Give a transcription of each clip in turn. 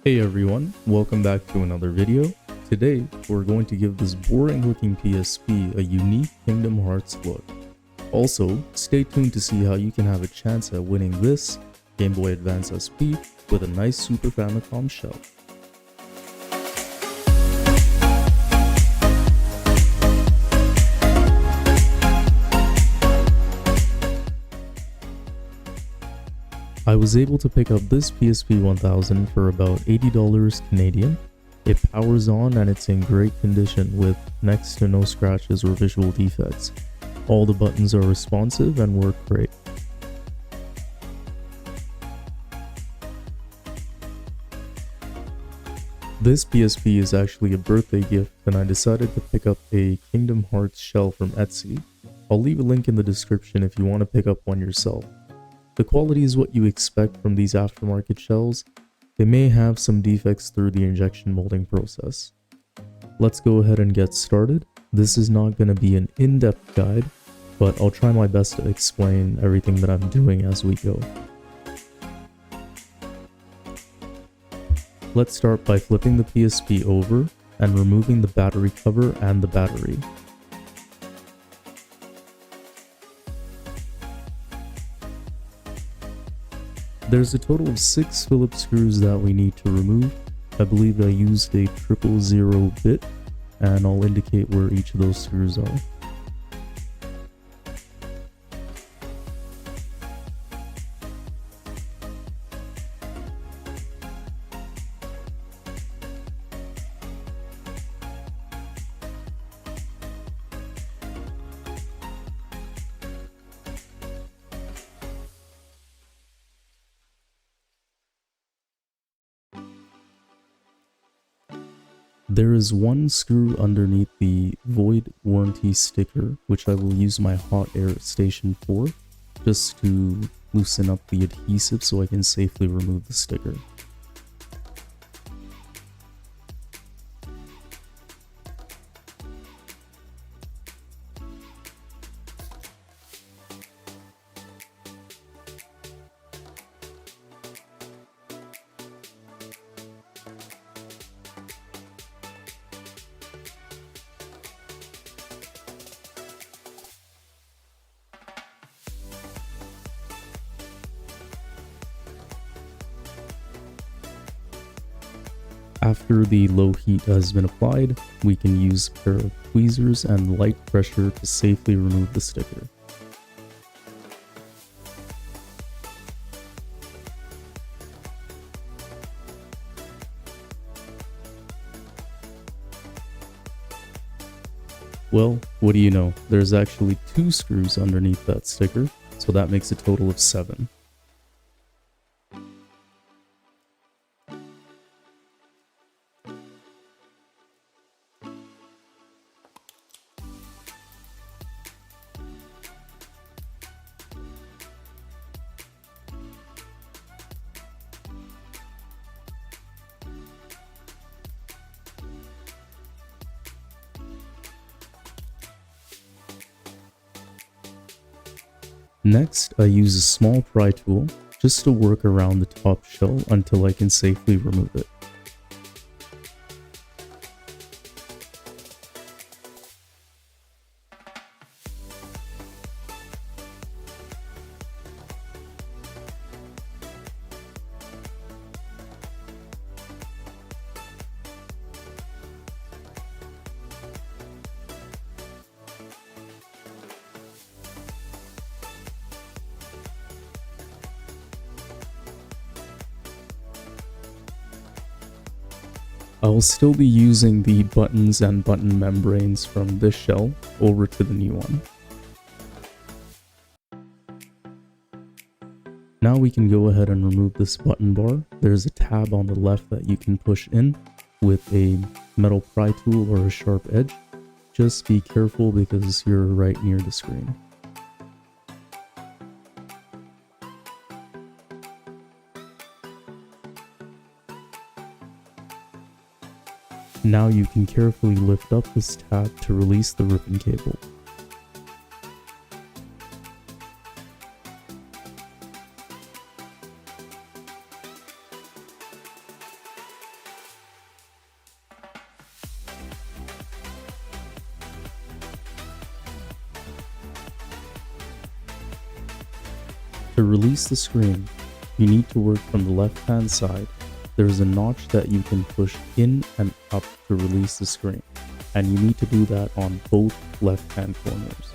Hey everyone, welcome back to another video. Today, we're going to give this boring looking PSP a unique Kingdom Hearts look. Also, stay tuned to see how you can have a chance at winning this Game Boy Advance SP with a nice Super Famicom shell. I was able to pick up this PSP1000 for about $80 Canadian. It powers on and it's in great condition with next to no scratches or visual defects. All the buttons are responsive and work great. This PSP is actually a birthday gift and I decided to pick up a Kingdom Hearts shell from Etsy. I'll leave a link in the description if you want to pick up one yourself. The quality is what you expect from these aftermarket shells. They may have some defects through the injection molding process. Let's go ahead and get started. This is not going to be an in-depth guide, but I'll try my best to explain everything that I'm doing as we go. Let's start by flipping the PSP over and removing the battery cover and the battery. There's a total of 6 Phillips screws that we need to remove. I believe I used a 000 bit, and I'll indicate where each of those screws are. There is one screw underneath the void warranty sticker, which I will use my hot air station for, just to loosen up the adhesive so I can safely remove the sticker. After the low heat has been applied, we can use a pair of tweezers and light pressure to safely remove the sticker. Well, what do you know? There's actually 2 screws underneath that sticker, so that makes a total of 7. Next, I use a small pry tool just to work around the top shell until I can safely remove it. I will still be using the buttons and button membranes from this shell over to the new one. Now we can go ahead and remove this button bar. There's a tab on the left that you can push in with a metal pry tool or a sharp edge. Just be careful because you're right near the screen. Now you can carefully lift up this tab to release the ribbon cable. To release the screen, you need to work from the left-hand side. There is a notch that you can push in and up to release the screen, and you need to do that on both left-hand corners.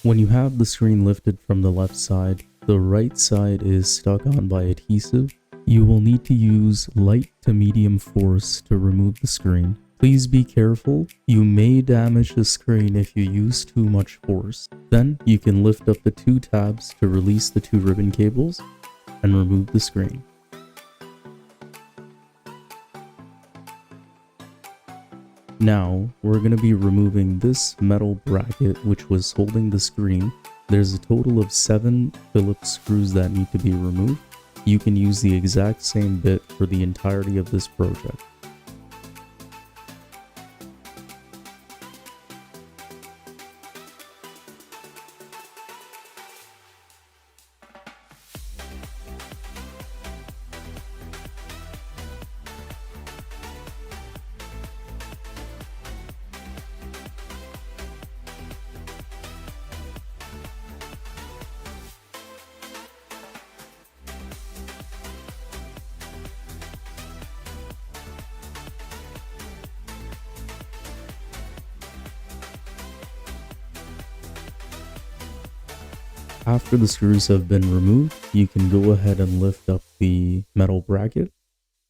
When you have the screen lifted from the left side, the right side is stuck on by adhesive. You will need to use light to medium force to remove the screen. Please be careful, you may damage the screen if you use too much force. Then you can lift up the two tabs to release the two ribbon cables and remove the screen. Now, we're going to be removing this metal bracket which was holding the screen. There's a total of 7 Phillips screws that need to be removed. You can use the exact same bit for the entirety of this project. After the screws have been removed, you can go ahead and lift up the metal bracket.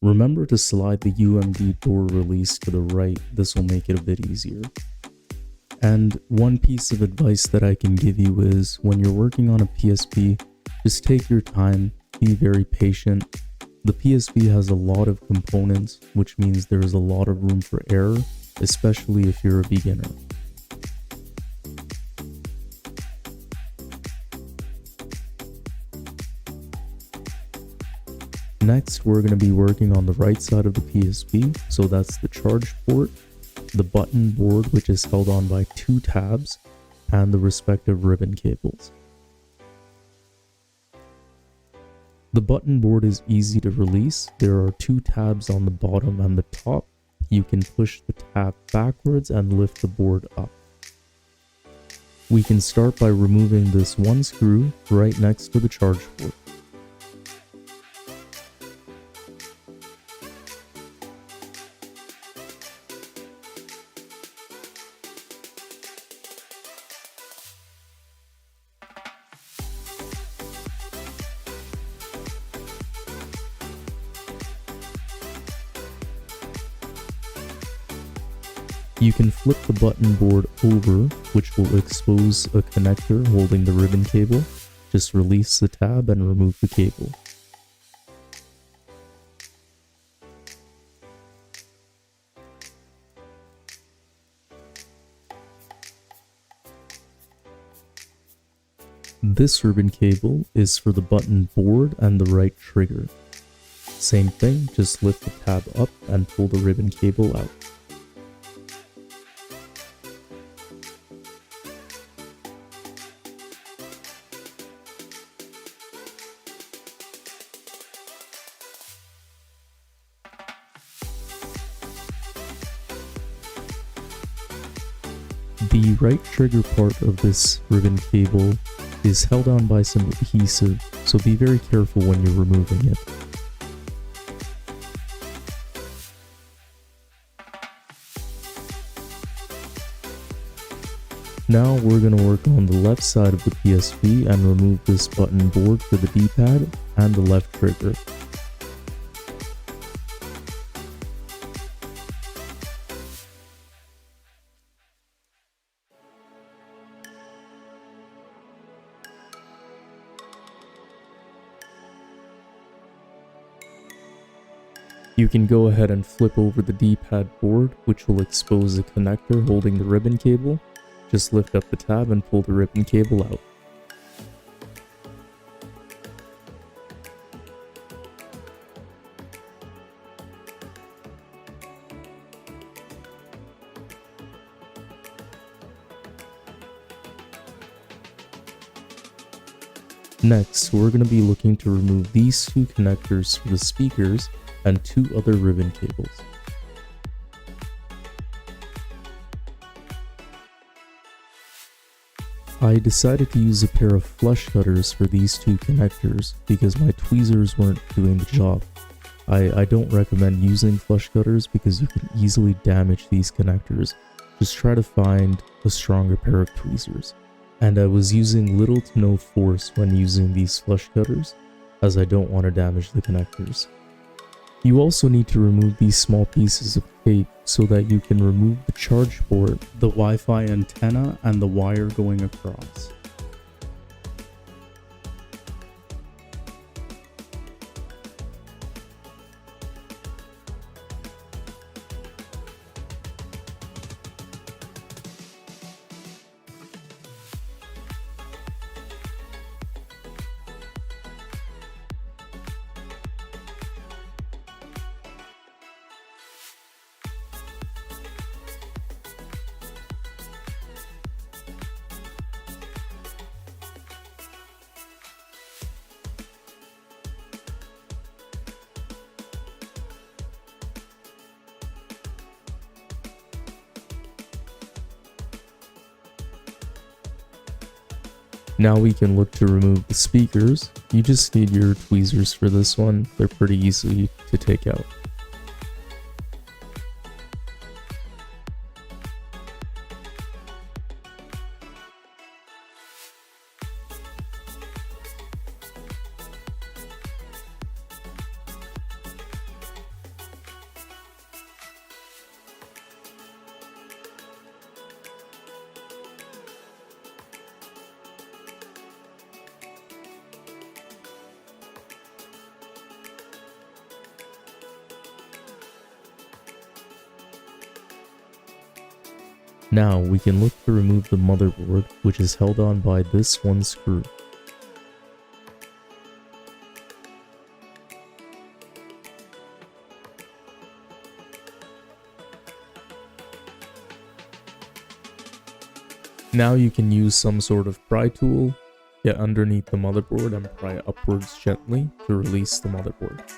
Remember to slide the UMD door release to the right, this will make it a bit easier. And one piece of advice that I can give you is when you're working on a PSP, just take your time, be very patient. The PSP has a lot of components, which means there is a lot of room for error, especially if you're a beginner. Next, we're going to be working on the right side of the PSP, so that's the charge port, the button board which is held on by 2 tabs, and the respective ribbon cables. The button board is easy to release. There are 2 tabs on the bottom and the top. You can push the tab backwards and lift the board up. We can start by removing this one screw right next to the charge port. You can flip the button board over, which will expose a connector holding the ribbon cable. Just release the tab and remove the cable. This ribbon cable is for the button board and the right trigger. Same thing, just lift the tab up and pull the ribbon cable out. The right trigger part of this ribbon cable is held on by some adhesive, so be very careful when you're removing it. Now we're going to work on the left side of the PSP and remove this button board for the D-pad and the left trigger. You can go ahead and flip over the D-pad board, which will expose the connector holding the ribbon cable. Just lift up the tab and pull the ribbon cable out. Next, we're going to be looking to remove these 2 connectors for the speakers. and 2 other ribbon cables. I decided to use a pair of flush cutters for these 2 connectors because my tweezers weren't doing the job. I don't recommend using flush cutters because you can easily damage these connectors. Just try to find a stronger pair of tweezers. And I was using little to no force when using these flush cutters, as I don't want to damage the connectors. You also need to remove these small pieces of tape so that you can remove the charge port, the Wi-Fi antenna, and the wire going across. Now we can look to remove the speakers. You just need your tweezers for this one. They're pretty easy to take out. Now we can look to remove the motherboard, which is held on by this one screw. Now you can use some sort of pry tool, get underneath the motherboard and pry upwards gently to release the motherboard.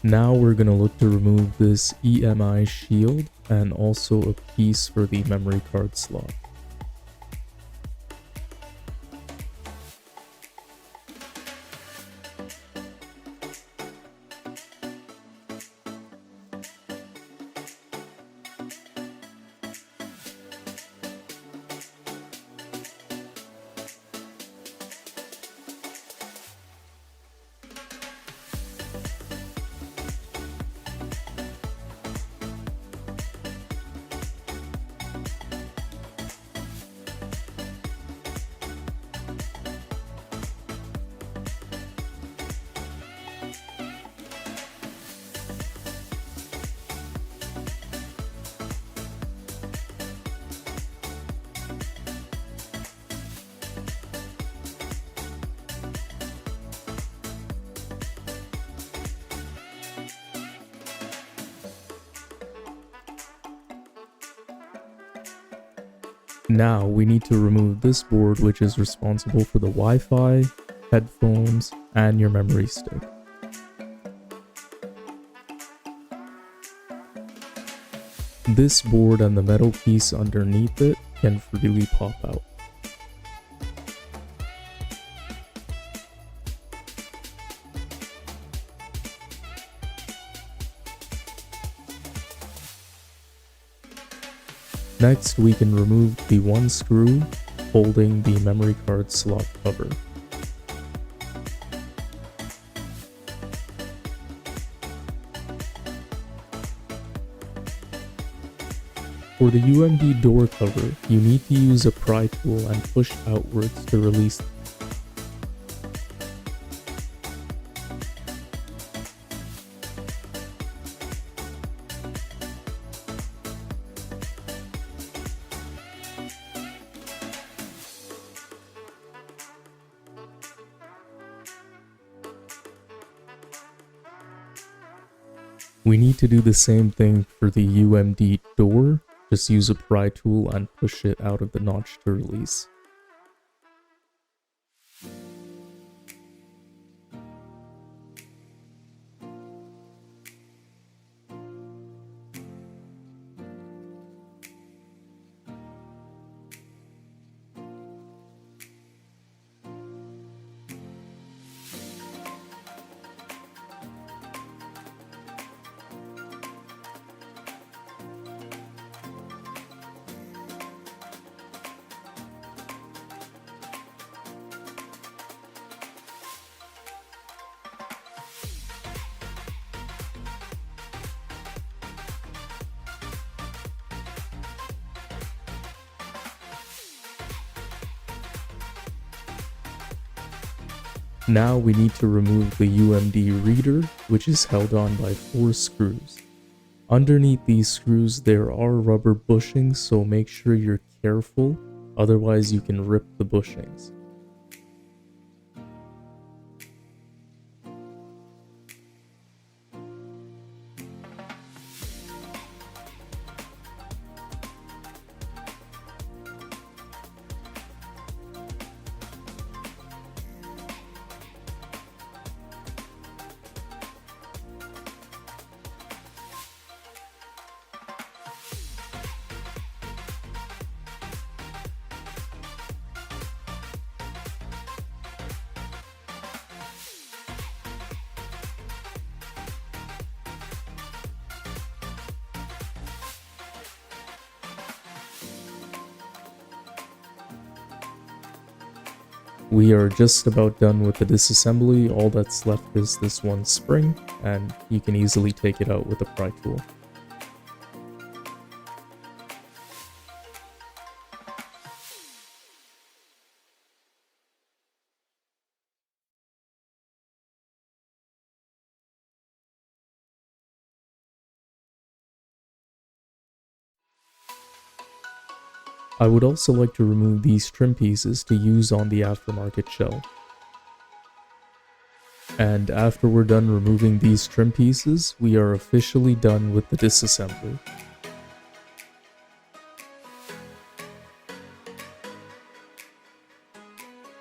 Now we're going to look to remove this EMI shield and also a piece for the memory card slot. Now we need to remove this board, which is responsible for the Wi-Fi, headphones, and your memory stick. This board and the metal piece underneath it can freely pop out. Next, we can remove the one screw holding the memory card slot cover. For the UMD door cover, you need to use a pry tool and push outwards to release. We need to do the same thing for the UMD door. Just use a pry tool and push it out of the notch to release. Now we need to remove the UMD reader, which is held on by 4 screws. Underneath these screws there are rubber bushings, so make sure you're careful, otherwise you can rip the bushings. We are just about done with the disassembly. All that's left is this one spring, and you can easily take it out with a pry tool. I would also like to remove these trim pieces to use on the aftermarket shell. And after we're done removing these trim pieces, we are officially done with the disassembly.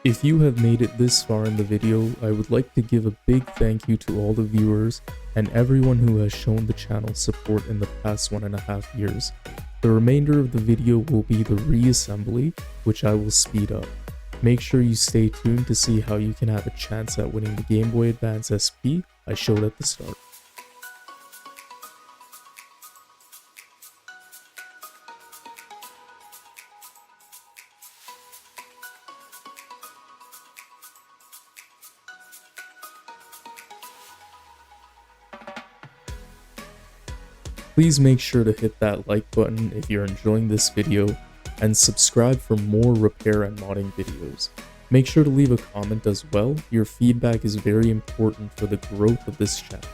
If you have made it this far in the video, I would like to give a big thank you to all the viewers and everyone who has shown the channel support in the past 1.5 years. The remainder of the video will be the reassembly, which I will speed up. Make sure you stay tuned to see how you can have a chance at winning the Game Boy Advance SP I showed at the start. Please make sure to hit that like button if you're enjoying this video, and subscribe for more repair and modding videos. Make sure to leave a comment as well. Your feedback is very important for the growth of this channel.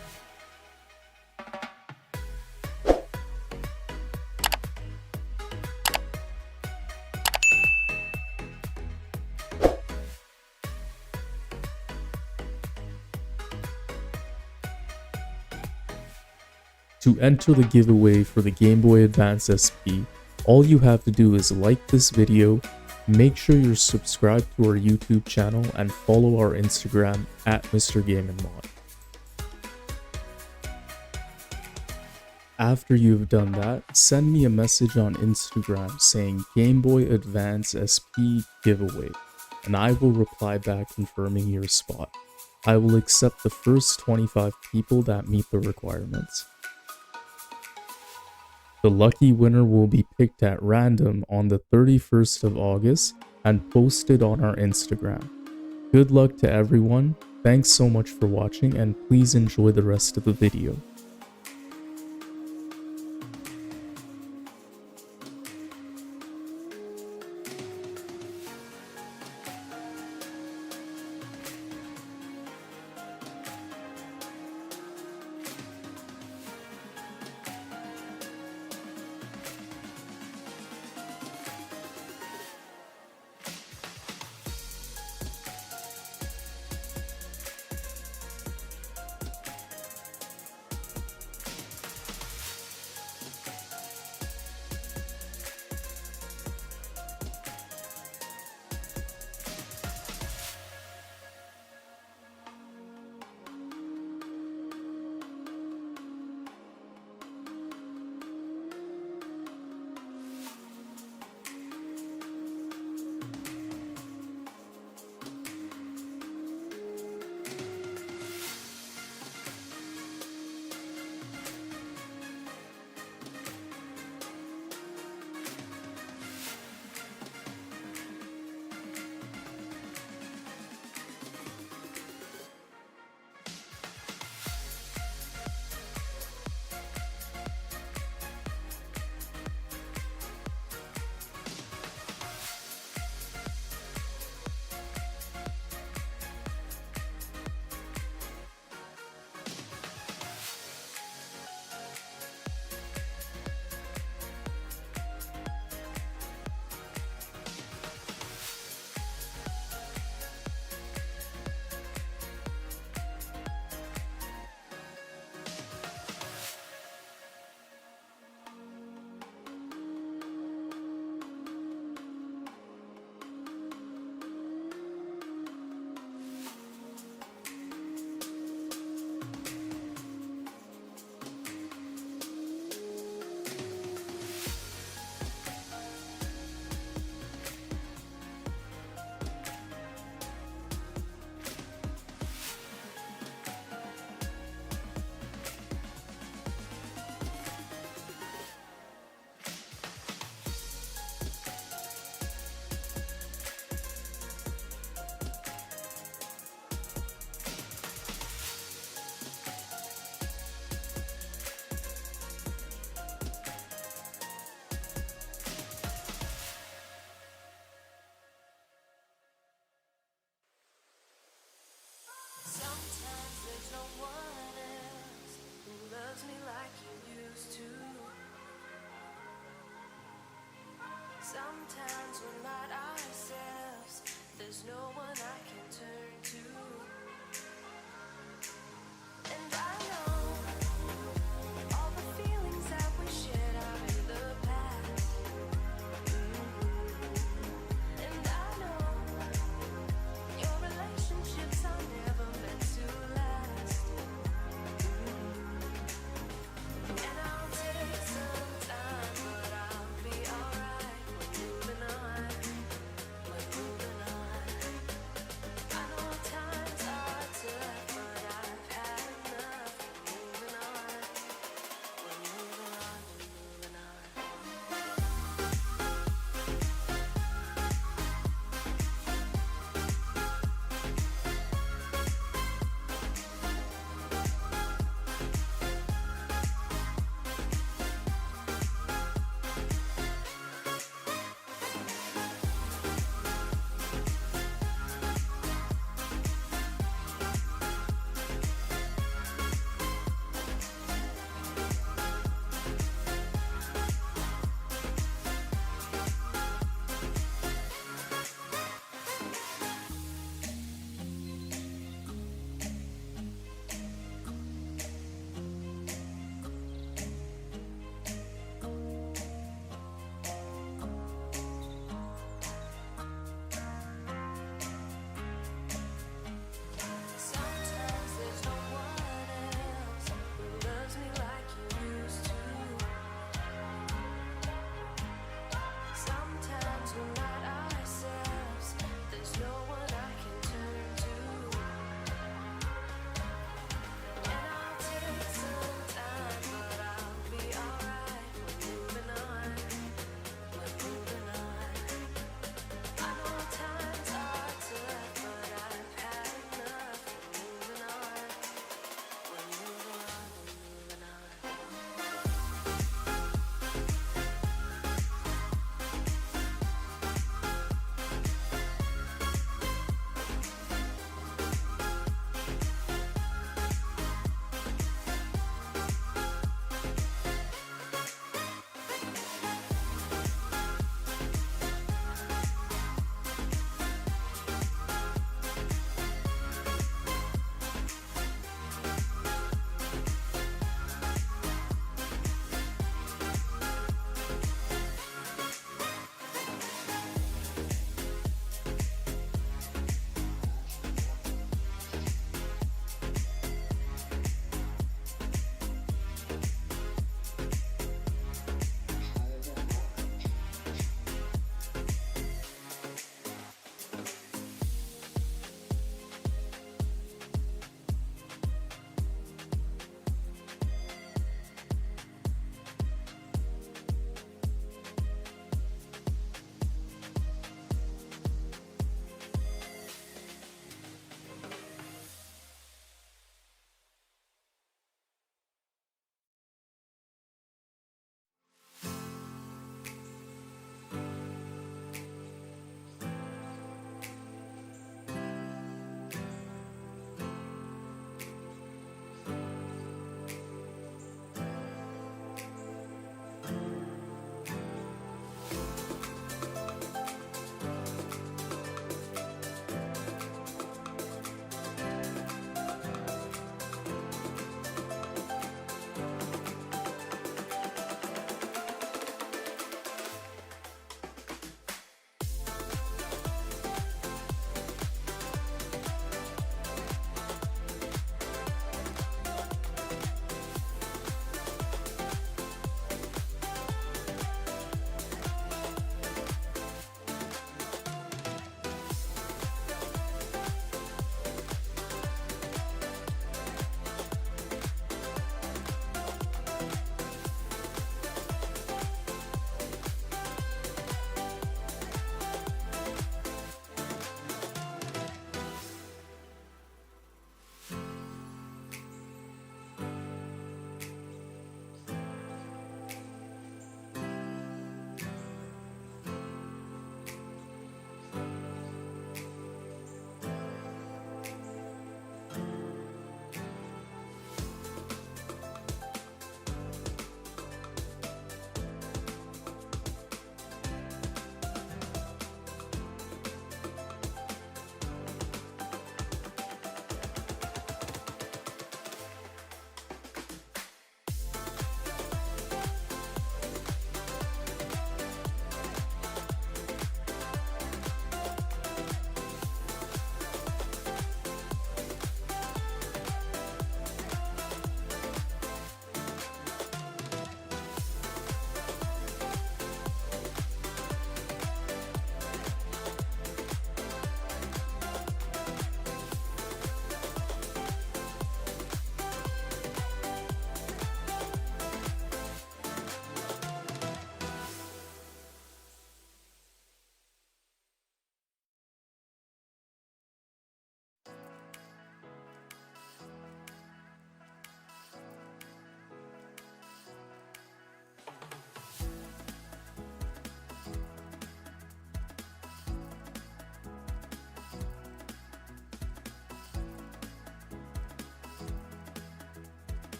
To enter the giveaway for the Game Boy Advance SP, all you have to do is like this video, make sure you're subscribed to our YouTube channel, and follow our Instagram at mrgameandmod. After you've done that, send me a message on Instagram saying Game Boy Advance SP giveaway, and I will reply back confirming your spot. I will accept the first 25 people that meet the requirements. The lucky winner will be picked at random on the 31st of August and posted on our Instagram. Good luck to everyone, thanks so much for watching, and please enjoy the rest of the video. Sometimes we're not ourselves. There's no one I can turn